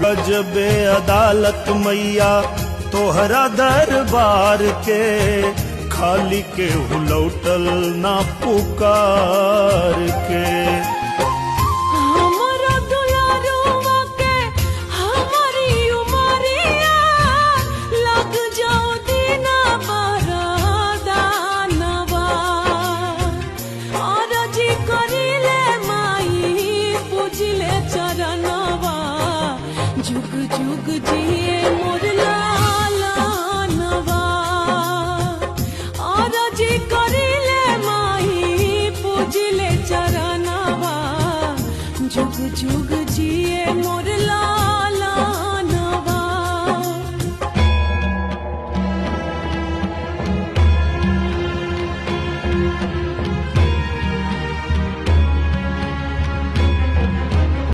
गजबे अदालत मैया तोहरा दरबार के, खाली के लौटल ना पुकार के। हमारा दुलारुआ के हमारी उमरिया, लग जाओ दीना बरदानवा। आरजी करिले माई पूजिले चरणवा, जुग जुग जिए मोर लालनवा। आरजी करिले माई पूजिले चरणवा, जुग जुग जिए मोर लालनवा।